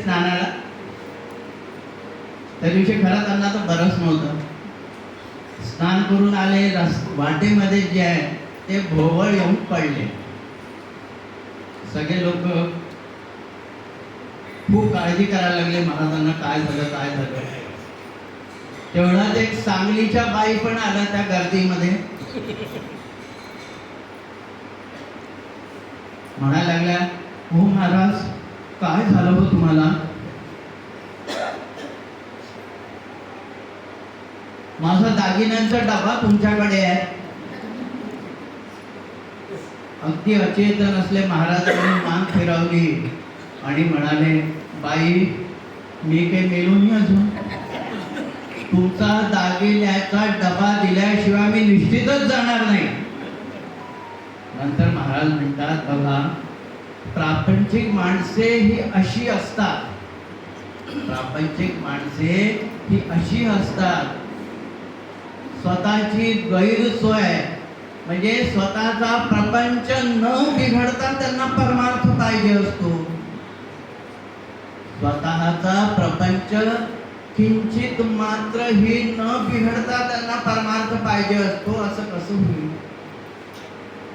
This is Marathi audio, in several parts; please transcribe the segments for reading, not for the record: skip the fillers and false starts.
स्नानाला. त्या दिवशी खरं त्यांना तर बरंच नव्हतं. स्नान करून आले, वाटेमध्ये जे आहे ते भोवळ येऊन पडले. सगळे लोक खूप काळजी करायला लागले महाराजांना, काय झालं काय झालं. तेवढ्यात एक सांगलीच्या बाई पण आल्या त्या गर्दीमध्ये. म्हणायला लागल्या, हो महाराज काय झालं हो तुम्हाला. माझा दागिन्यांचा डबा तुमच्याकडे आहे. अगदी अचेतन असले महाराजांनी मान फिरवली आणि म्हणाले, बाई मी काही मेलो नाही अजून. तुमचा दागिन्याचा डबा दिल्याशिवाय मी निश्चितच जाणार नाही. नंतर महाराज म्हणतात, बघा प्रापंचिक माणसे ही अशी असतात. प्रापंचिक माणसे ही अशी असतात, स्वतःची गैरसोय म्हणजे स्वतःचा प्रपंच न बिघडता त्यांना परमार्थ पाहिजे असतो. स्वतःचा प्रपंच किंचित मात्र ही न बिघडता त्यांना परमार्थ पाहिजे असतो. असं कसं होईल.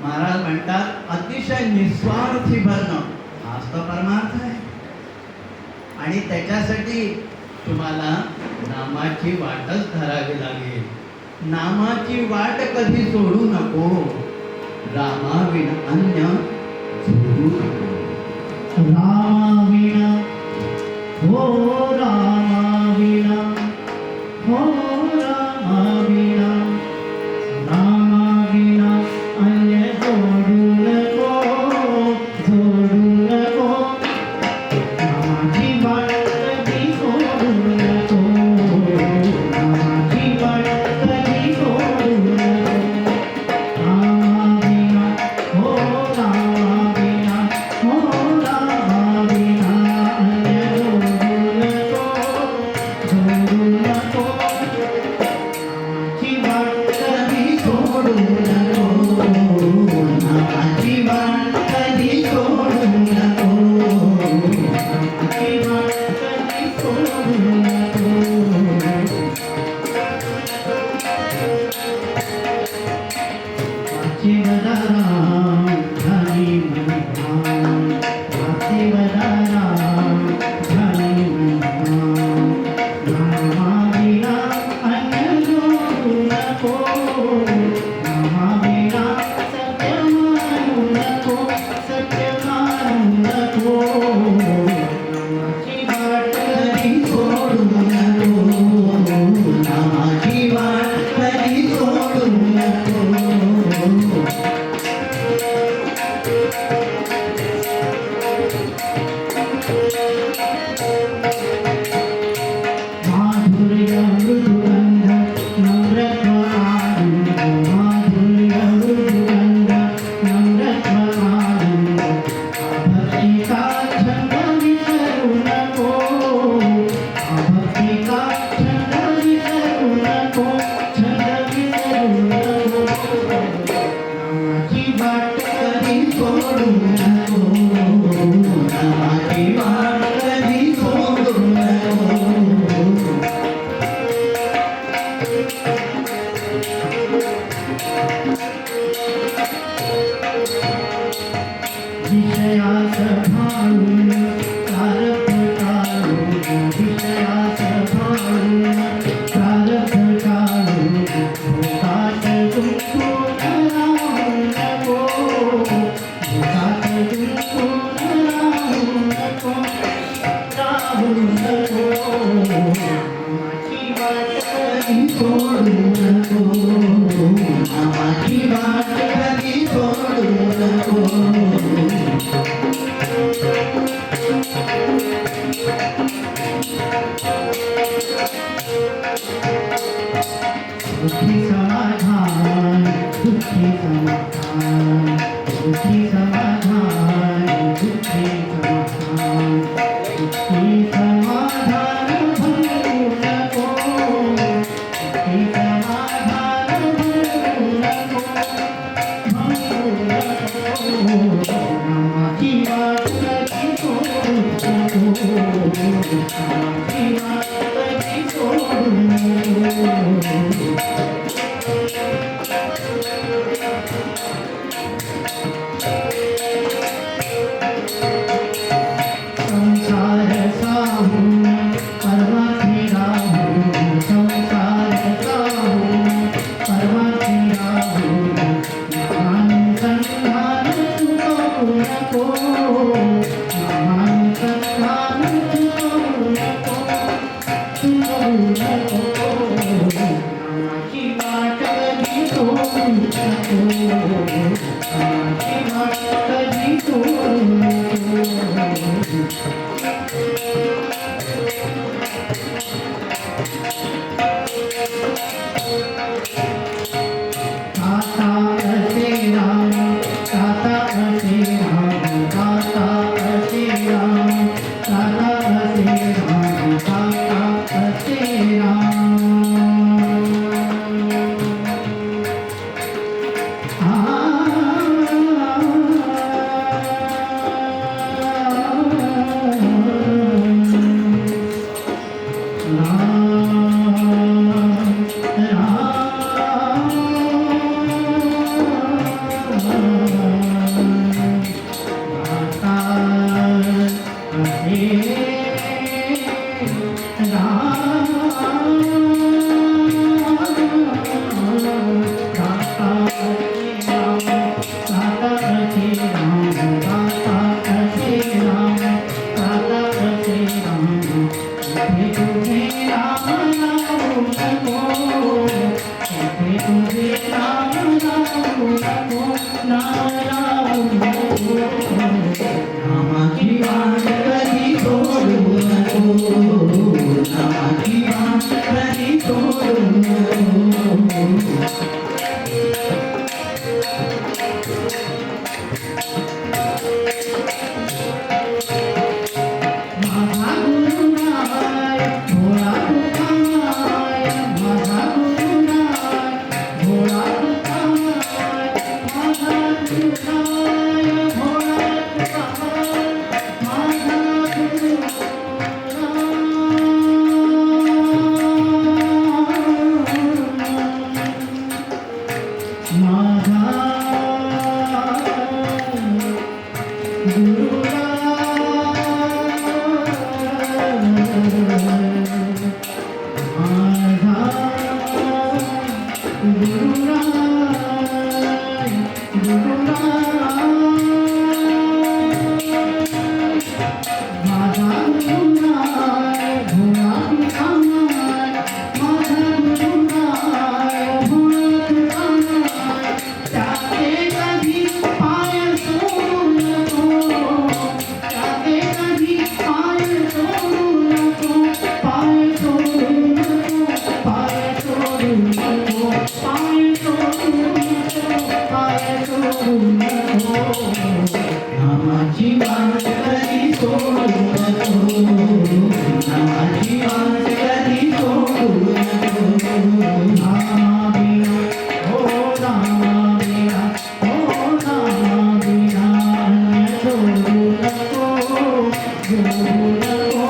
महाराज म्हणतात, अतिशय निस्वार्थी बनणं हाच तो परमार्थ आहे. आणि त्याच्यासाठी तुम्हाला नामाची वाटच धरावी लागेल. नामाची वाट कधी सोडू नको. रामाविना अन्य सोडू नको. रामाविना हो रामाविना हो रामाविना रामाविना अन्य सोडू नको सोडू नको. नामाची वाट कधी सोडू नको. नामाची वाट कधी सोडू नको. रामाविना हो रामाविना हो रामाविना अन्य सोडू नको सोडू नको. नामाची वाट कधी सोडू नको. नामाची वाट कधी सोडू नको. वाचीवदाराम धनी मनभाम. वाचीवदाराम धनी मनभाम. नामाविना अन्य सोडू नको. नामाविना सत्य मानू नको. सत्य मानू नको. नामाची वाट कधी सोडू नको. नामाची वाट कधी सोडू नको. माधुर्य मृदुगंध नम्रत्व आनंद. माधुर्य मृदुगंध नम्रत्व आनंद. भक्तीचा छंद विसरू नको. भक्तीचा छंद विसरू नको. छंद विसरू नको. नामाची वाट कधी सोडू नको. नामाची वाट कधी सोडू नको. विषयास भाळून प्रारब्ध काढून. विषयास भाळून प्रारब्ध काढून. भोगात गुंतून राहू नको. भोगात गुंतून राहू नको. राहू नको. नामाची वाट कधी सोडू नको. नामाची वाट कधी सोडू नको. सुखी समाधान दुःखी समाधान. सुखी समाधान दुःखी समाधान. सुखी समाधान भंगू नको. सुखी समाधान भंगू नको. भंगू नको. नामाची वाट कधी सोडू नको. नामाची वाट कधी सोडू नको. संसार साहू परमार्थी राहू, संसार साहू परमार्थी राहू, महान संधान चुकवू नको, महान संधान चुकवू नको, चुकवू नको. नामाची वाट कधी सोडू नको, नामाची वाट कधी सोडू नको. आता असे राम, आता असे राम, आता असे राम, आता असे राम, आता असे राम. नामाची वाट कधी सोडू नको, नामाची वाट कधी सोडू नको. माझा गुरुनाय भोळा तुकामाय, माझा गुरुनाय भोळा तुकामाय, माझा गुरुनाय भोळा तुकामाय, माझा गुरुनाय. नामाची वाट कधी सोडू नको, नामाची वाट कधी सोडू नको. नामाविना हो नामाविना, हो नामाविना सोडू नको, सोडू नको.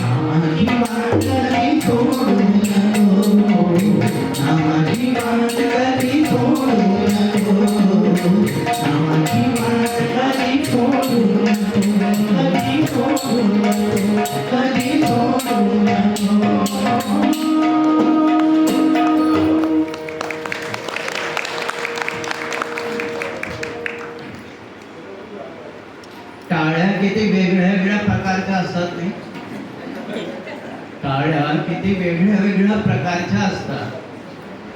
नामाची वाट कधी सोडू नको, नामाची वाट कधी सोडू नको, नामाची वाट कधी सोडू नको, कधी सोडू नको, कधी सोडू नको. टाळ्या किती वेगळ्या वेगळ्या प्रकारच्या असतात नाही, टाळ्या किती वेगळ्या वेगळ्या प्रकारच्या असतात.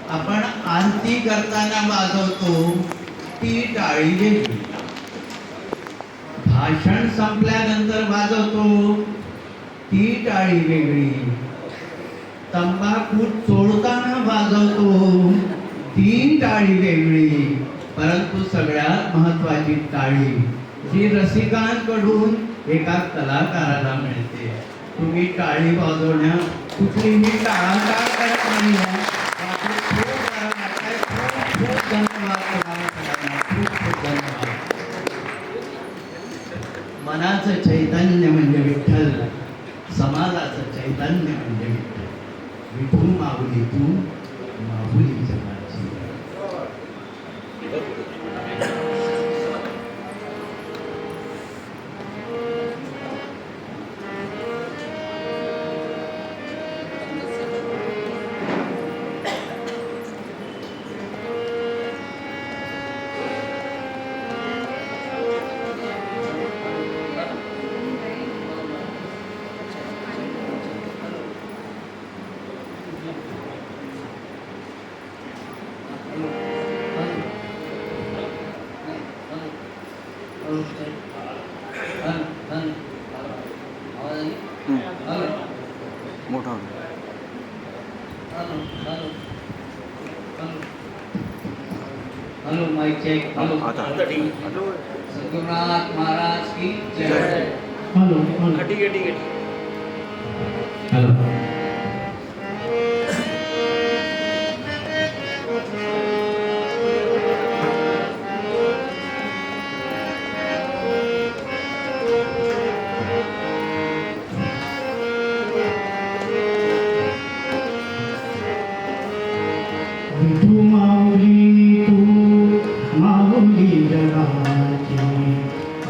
आपण आरती करताना वाजवतो ती टाळी वेगळी, भाषण संपल्यानंतर वाजवतो ती टाळी वेगळी, तंबाखू चोळताना वाजवतो ती टाळी वेगळी. परंतु सगळ्यात महत्त्वाची टाळी जी रसिकांकडून एका कलाकाराला मिळते. तुम्ही टाळी वाजवण्यात कुठलीही टाळाटाळ करत नाही आहे. खूप धन्यवाद तुम्हाला, खूप धन्यवाद. मनाचं चैतन्य म्हणजे विठ्ठल, समाजाचं चैतन्य म्हणजे विठ्ठल. विठू माऊली तू माऊली जगाची. मोठा हेलो माइक चेक. हेलो आता सद्गुरुनाथ महाराज की जय. हॅलो ठीक आहे ठीक आहे. हॅलो. विठू माऊली तू माऊली जगाची.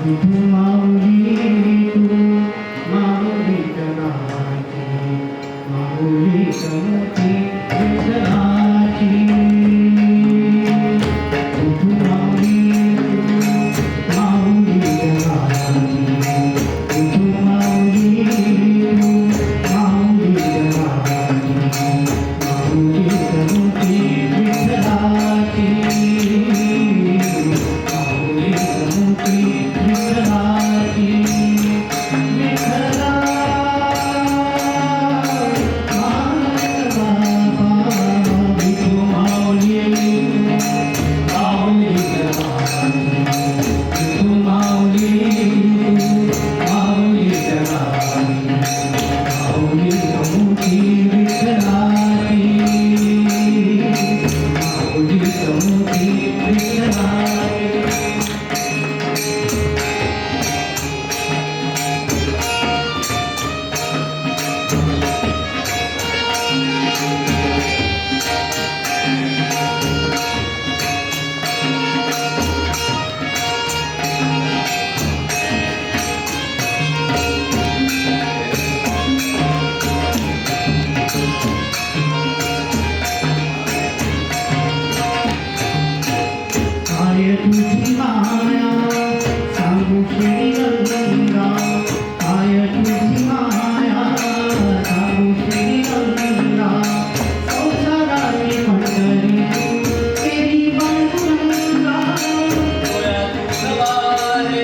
विठू माऊली तू माऊली जगाची. माऊली समती विठ्ठलाची. विठू माऊली तू माऊली जगाची. विठू माऊली तू माऊली जगाची. माऊली समती विठ्ठलाची. माऊली समती विठ्ठलाची. विठ्ठला विठू माऊली माऊली जगाची. विठू माऊली माऊली जगाची. माऊली समती विठ्ठलाची. माऊली समती विठ्ठलाची. काय तुझी माया सांगू श्री गंगा. काय तुझी माया सांगू श्री गंगा. संसाराची मंडळी तेरी बांधुरंगा. विठ्ठला माय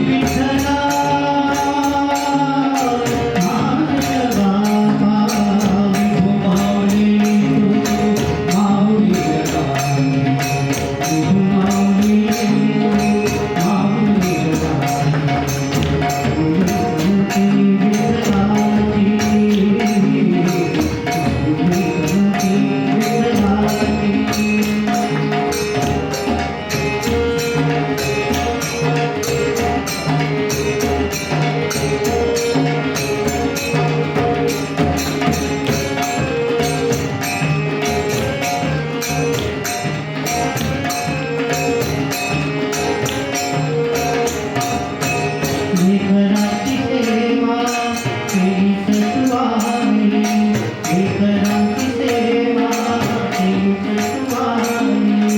विठ्ठला माय बाबा. विठू माऊली तू माऊली जगाची. विठू माऊली तू माऊली जगाची. माऊली समती विठ्ठलाची. लेकराची सेवा केली सत्वानी. लेकराची सेवा केली सत्वानी.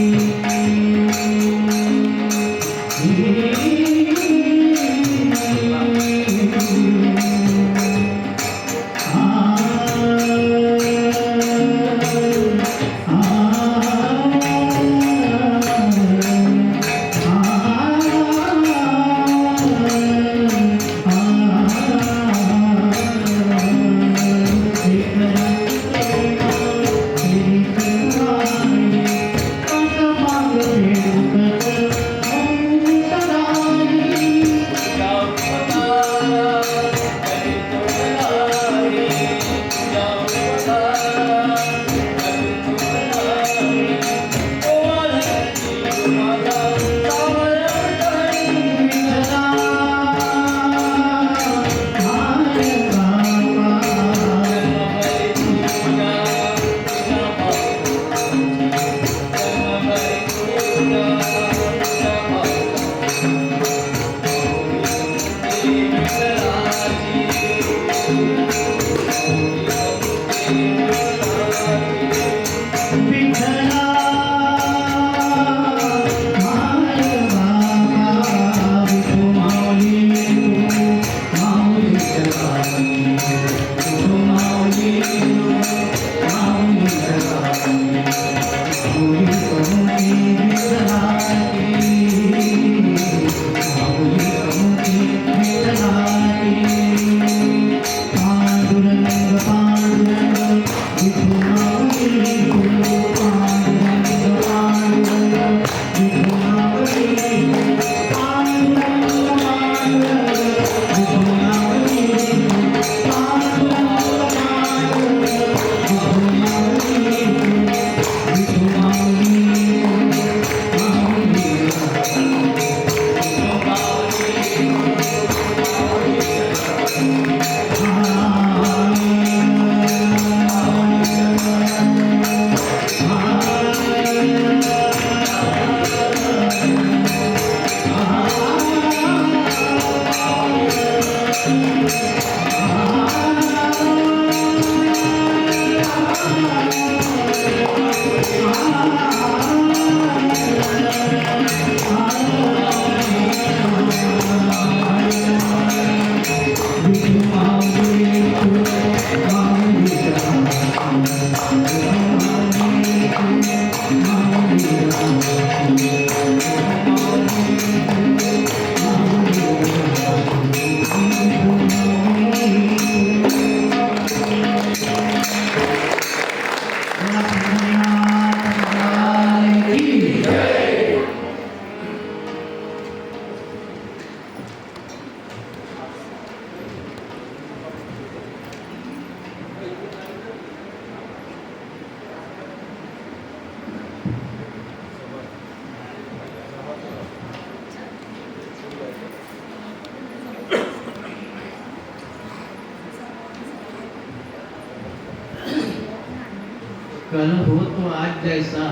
कल हो तो आज जैसा,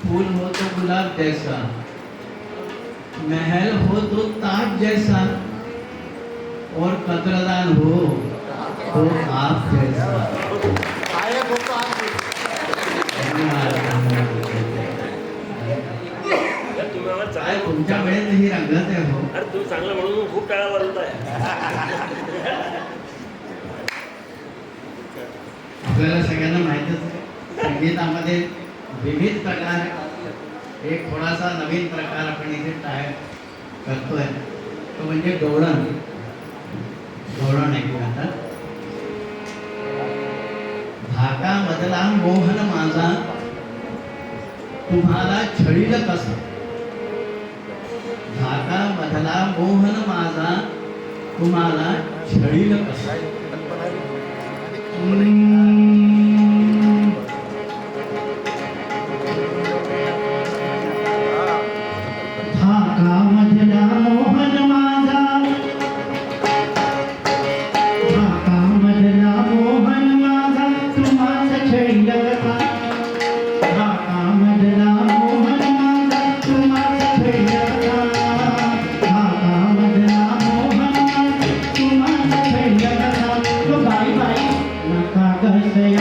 फूल हो तो गुलाब जैसा, महल हो तो ताज जैसा, और कद्रदान हो तो आप जैसा. तुम्ही आम्हाला काय चांगलं तुमच्या वेळेत ही रंगत आहे हो. अरे तुम्ही चांगलं म्हणून खूप टाळा वाजवताय. आपल्याला सगळ्यांना माहितच आहे, संगीतामध्ये विविध प्रकार आहेत. एक थोडासा नवीन प्रकार आपण इथे टाय करतोय तो म्हणजे गवळण. गवळण ऐकू आता. धाका मधला मोहन माझा तुम्हाला छळील कसा. धाका मधला मोहन माझा तुम्हाला छळील कसा. धाका मधला मोहन माझा, धाका मधला मोहन माझा तुम्हाला छळील कसा. धाका मधला मोहन माझा तुम्हाला छळील कसा. धाका मधला मोहन माझा तुम्हाला छळील कसा. तो बाई बाई नका कसे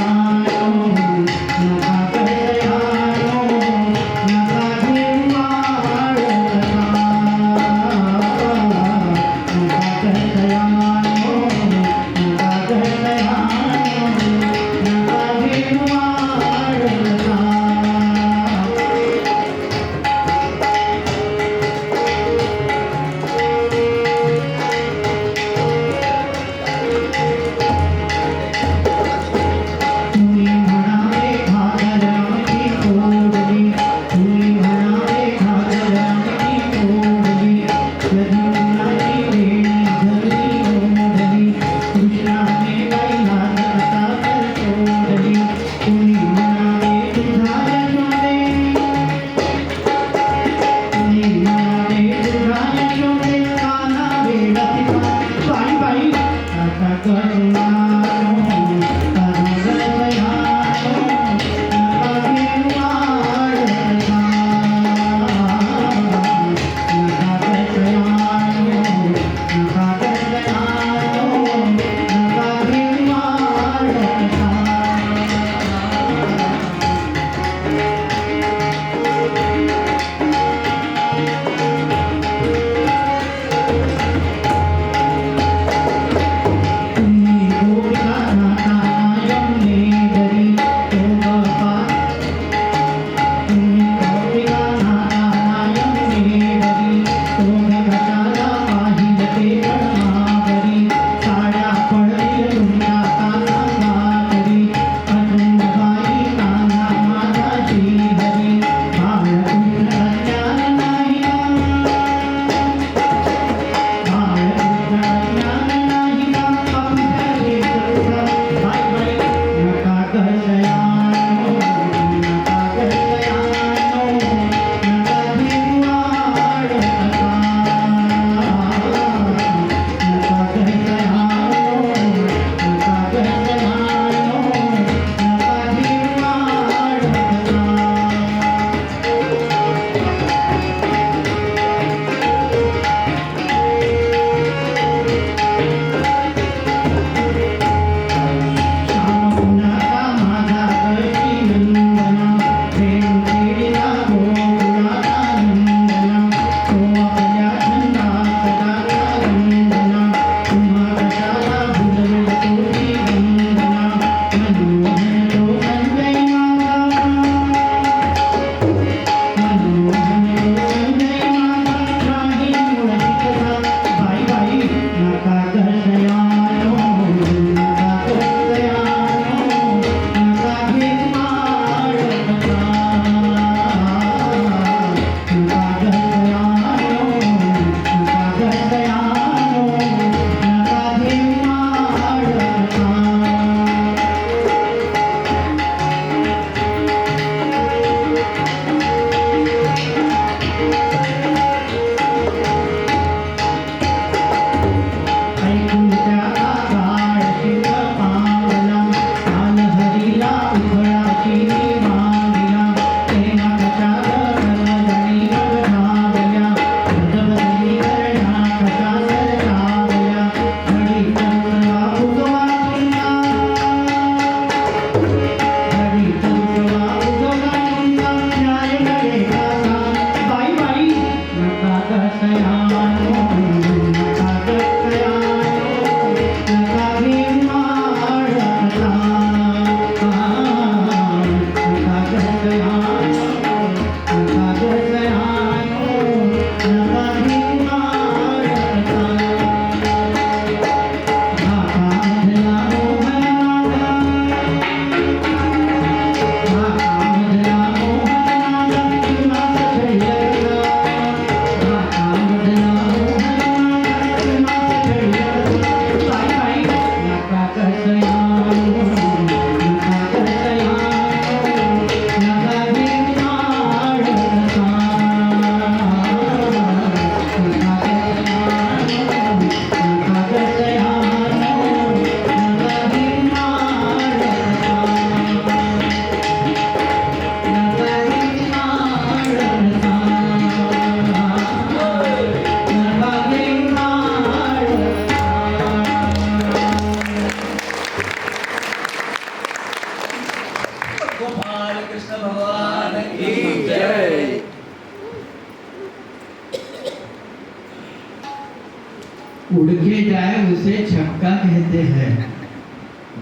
उड़ के जाए उसे छक्का कहते हैं,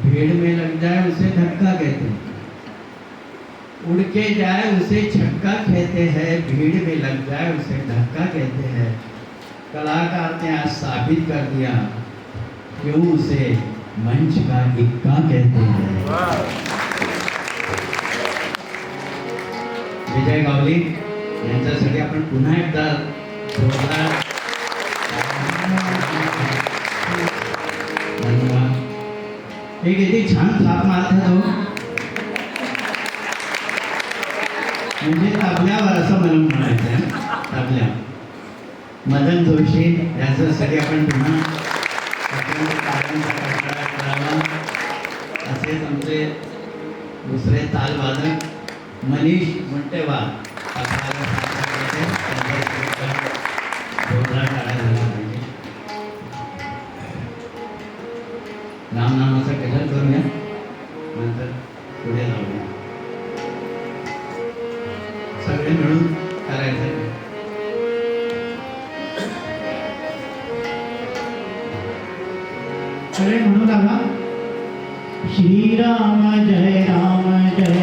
भीड़ में लग जाए उसे धक्का कहते हैं। उड़ के जाए उसे छक्का कहते हैं, भीड़ में लग जाए उसे धक्का कहते हैं। कलाकार ने आज साबित कर दिया क्यों उसे मंच का इक्का कहते हैं। विजय गावली यांच्यासाठी आपण पुन्हा एकदा जोरदार धन्यवाद। एक किती छान थाप मारत तो म्हणजे तबल्यावर असं मला म्हणायचं आहे, तबल्या मदन जोशी यांच्यासाठी आपण पुन्हा करावा। असेच आमचे दुसरे तालवादक मनीष मुंटेवार आपल्याला जोरदार टाळ्या झाला पाहिजे। रामनामाचा गजर करूया, नंतर पुढे जाऊया, सगळे मिळून करायचं। सगळे म्हणू लागा, श्रीराम जय राम जय